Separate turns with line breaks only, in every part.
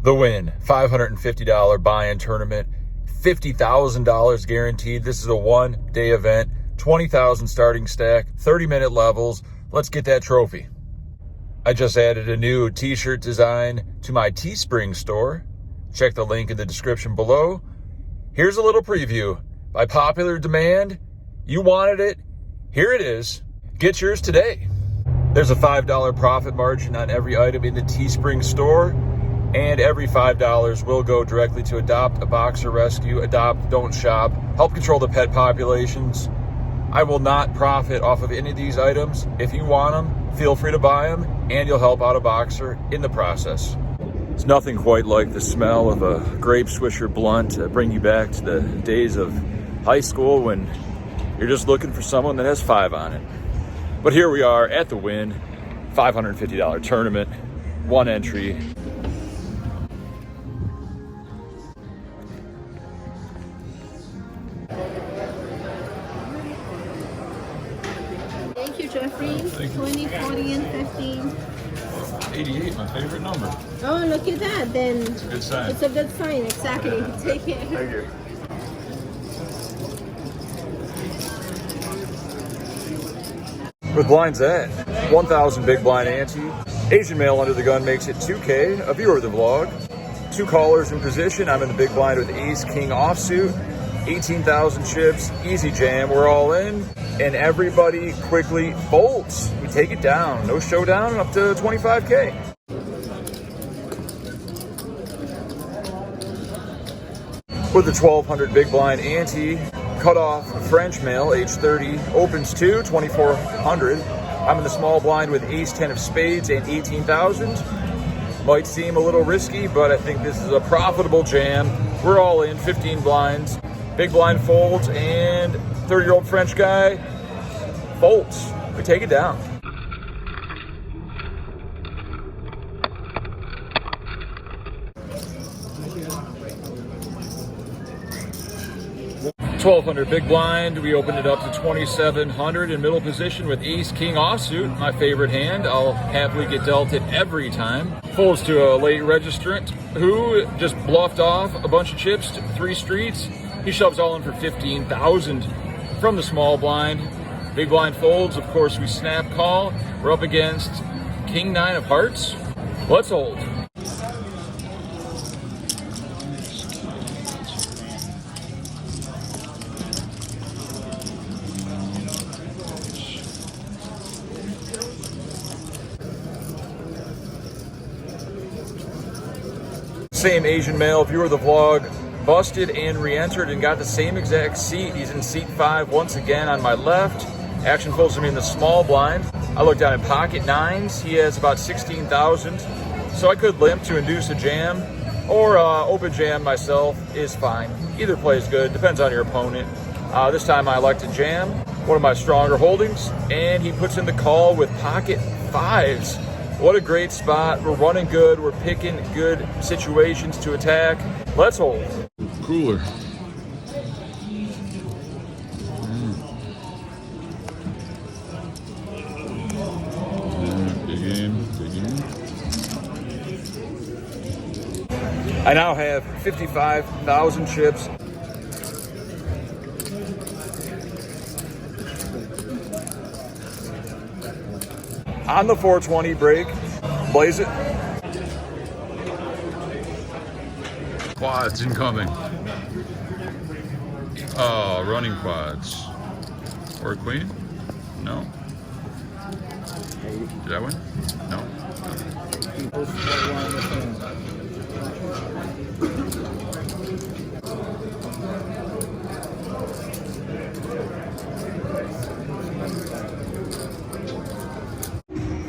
The Wynn, $550 buy-in tournament, $50,000 guaranteed. This is a one-day event, 20,000 starting stack, 30-minute levels. Let's get that trophy. I just added a new t-shirt design to my Teespring store. Check the link in the description below. Here's a little preview. By popular demand, you wanted it. Here it is. Get yours today. There's a $5 profit margin on every item in the Teespring store. And every $5 will go directly to Adopt a Boxer Rescue, Adopt, Don't Shop, help control the pet populations. I will not profit off of any of these items. If you want them, feel free to buy them, and you'll help out a boxer in the process. It's nothing quite like the smell of a grape swisher blunt to bring you back to the days of high school when you're just looking for someone that has 5 on it. But here we are at the Wynn, $550 tournament, one entry.
Thank you, Jeffrey.
Thank you.
20, 40, and 15.
88, my favorite number.
Oh, look at that. Then
It's a good sign.
it's a good sign. Exactly.
Yeah.
Take care.
Thank you.
With blinds at 1,000 big blind ante, Asian male under the gun makes it 2K, a viewer of the vlog. 2 callers in position. I'm in the big blind with ace king offsuit, 18,000 chips, easy jam, we're all in. And everybody quickly folds. We take it down. No showdown, up to 25K. With the 1,200 big blind ante, cut off French male, age 30, opens 2, 2,400. I'm in the small blind with ace 10 of spades and 18,000. Might seem a little risky, but I think this is a profitable jam. We're all in, 15 blinds. Big blind folds, and 30-year-old French guy folds. We take it down. $1,200 big blind. We opened it up to 2,700 in middle position with ace king offsuit, my favorite hand. I'll happily get dealt it every time. Folds to a late registrant who just bluffed off a bunch of chips to 3 streets. He shoves all in for 15,000 from the small blind. Big blind folds. Of course, we snap call. We're up against king 9 of hearts. Let's hold. Same Asian male viewer of the vlog busted and re-entered and got the same exact seat. He's in seat 5 once again on my left. Action folds him in the small blind. I look down at pocket 9s. He has about 16,000, so I could limp to induce a jam, or open jam myself is fine. Either play is good, depends on your opponent. This time I like to jam, one of my stronger holdings, and he puts in the call with pocket 5s. What a great spot. We're running good. We're picking good situations to attack. Let's hold.
Cooler. Big game, big game.
I now have 55,000 chips. On the 420 break, blaze it.
Quads incoming. Oh, running quads. Or queen? No. Did I win? No.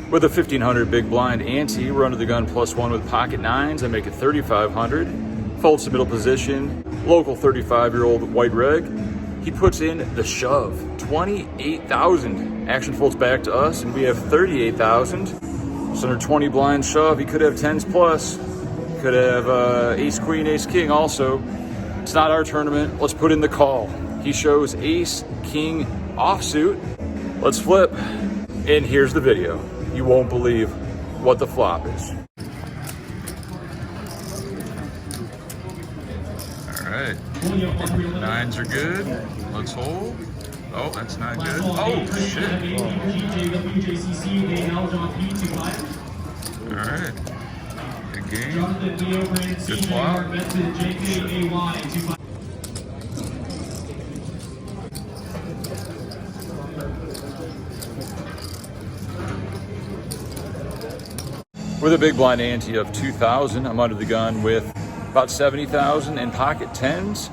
With a 1,500 big blind ante, we're under the gun +1 with pocket 9s. I make it 3,500. Folds to middle position. Local 35-year-old white reg. He puts in the shove, 28,000. Action folds back to us, and we have 38,000. It's under 20 blind shove. He could have 10s plus. Could have ace queen, ace king also. It's not our tournament. Let's put in the call. He shows ace king offsuit. Let's flip. And here's the video. You won't believe what the flop is.
right. Nines are good. Let's hold. Oh, that's not good. Oh, shit. All right. Good game. Good flop.
With a big blind ante of 2,000, I'm under the gun with about 70,000 in pocket tens.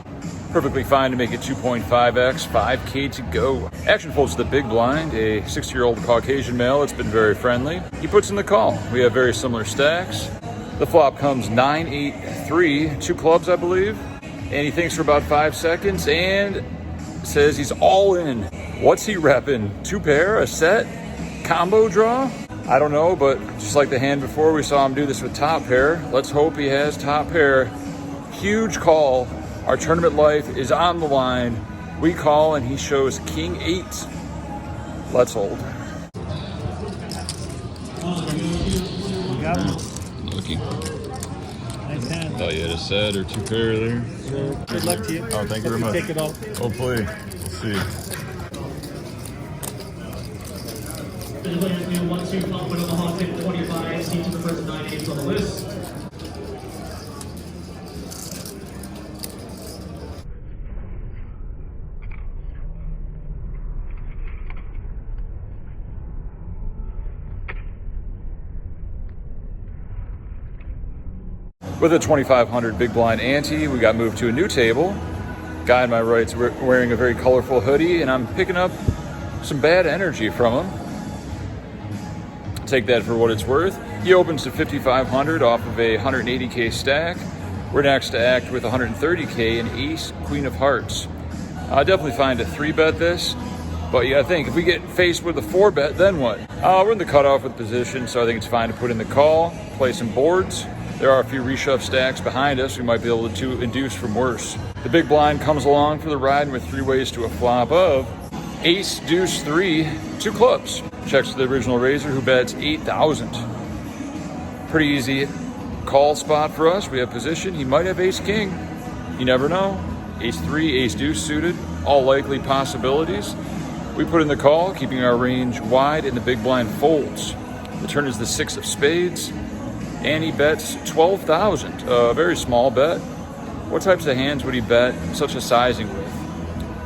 Perfectly fine to make it 2.5x, 5K to go. Action folds to the big blind, a 60-year-old Caucasian male. It's been very friendly. He puts in the call. We have very similar stacks. The flop comes 9-8-3, 2 clubs, I believe. And he thinks for about 5 seconds and says he's all in. What's he repping? 2 pair, a set, combo draw? I don't know, but just like the hand before, we saw him do this with top pair. Let's hope he has top pair. Huge call. Our tournament life is on the line. We call and he shows king 8. Let's hold.
Lucky. Thought you had a set or 2 pair there.
Good luck to you.
Oh, thank you very much.
Take it all.
Hopefully. Let's see.
The players do 1-2 flop with Omaha, tip 25, see to the first 9 8s on the list.
With a 2,500 big blind ante, we got moved to a new table. Guy on my right's wearing a very colorful hoodie, and I'm picking up some bad energy from him. Take that for what it's worth. He opens to 5,500 off of a 180K stack. We're next to act with 130K and ace, queen of hearts. I definitely find a 3-bet this, but you gotta think, if we get faced with a 4-bet, then what? We're in the cutoff with position, so I think it's fine to put in the call, play some boards. There are a few reshove stacks behind us. We might be able to induce from worse. The big blind comes along for the ride with 3 ways to a flop of ace, deuce, 3, 2 clubs. Checks to the original raiser who bets 8,000. Pretty easy call spot for us. We have position. He might have ace king. You never know. Ace 3, ace deuce suited. All likely possibilities. We put in the call, keeping our range wide, and the big blind folds. The turn is the 6 of spades. And he bets 12,000, a very small bet. What types of hands would he bet such a sizing with?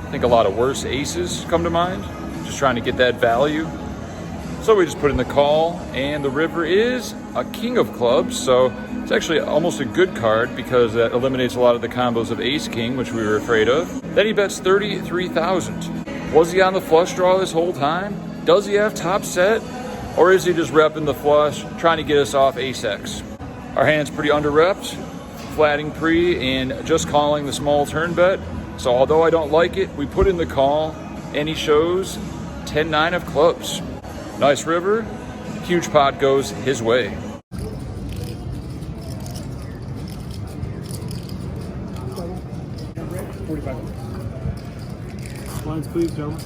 I think a lot of worse aces come to mind, just trying to get that value. So we just put in the call, and the river is a king of clubs, so it's actually almost a good card because that eliminates a lot of the combos of ace king, which we were afraid of. Then he bets 33,000. Was he on the flush draw this whole time? Does he have top set? Or is he just repping the flush, trying to get us off ace-x? Our hand's pretty under-repped, flatting pre, and just calling the small turn bet. So although I don't like it, we put in the call, and he shows 10-9 of clubs. Nice river, huge pot goes his way.
Lines, please, gentlemen.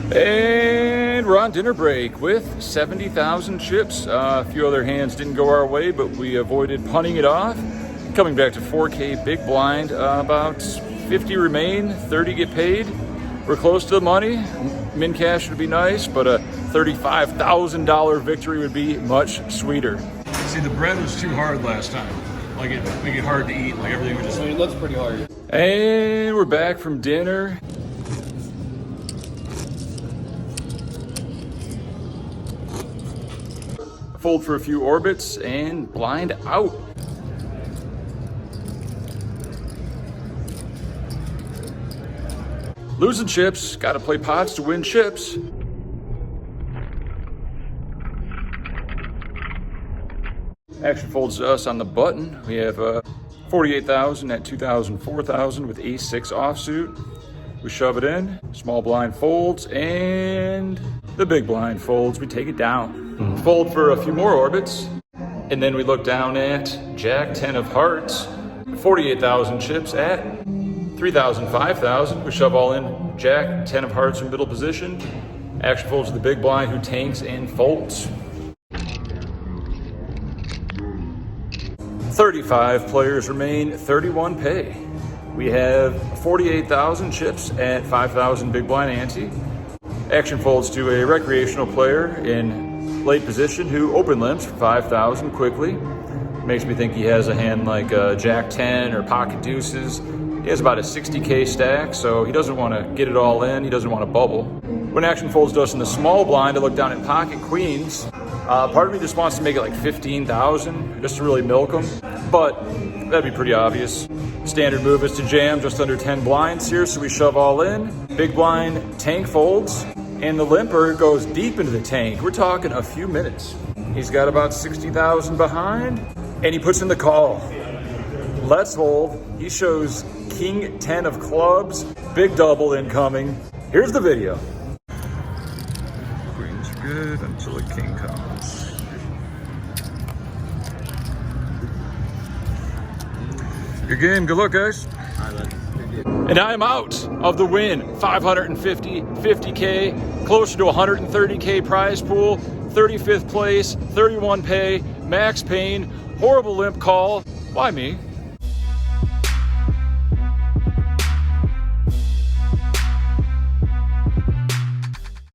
And we're on dinner break with 70,000 chips. A few other hands didn't go our way, but we avoided punting it off. Coming back to 4K big blind, about 50 remain, 30 get paid. We're close to the money. Min cash would be nice, but a $35,000 victory would be much sweeter.
See, the bread was too hard last time. Like it make it hard to eat. Like everything was just.
I mean, it looks pretty hard.
And we're back from dinner. Fold for a few orbits and blind out. Losing chips, gotta play pots to win chips. Action folds to us on the button. We have 48,000 at 2,000, 4,000 with ace 6 offsuit. We shove it in, small blind folds, and the big blind folds. We take it down. Fold for a few more orbits, and then we look down at Jack 10 of hearts, 48,000 chips at 3,000, 5,000. We shove all in. Jack, 10 of hearts in middle position. Action folds to the big blind who tanks and folds. 35 players remain, 31 pay. We have 48,000 chips at 5,000 big blind ante. Action folds to a recreational player in late position who open limps for 5,000 quickly. Makes me think he has a hand like Jack 10 or pocket deuces. He has about a 60K stack, so he doesn't want to get it all in. He doesn't want to bubble. When action folds to us in the small blind, I look down at pocket queens. Part of me just wants to make it like 15,000 just to really milk them, but that'd be pretty obvious. Standard move is to jam just under 10 blinds here, so we shove all in. Big blind tank folds, and the limper goes deep into the tank. We're talking a few minutes. He's got about 60,000 behind, and he puts in the call. Let's hold. He shows King 10 of clubs, big double incoming. Here's the video.
Queen's good until the king comes. Good game. Good luck, guys.
And I'm out of the Wynn. 550, 50K, closer to 130K prize pool, 35th place, 31 pay, max pain, horrible limp call. Why me?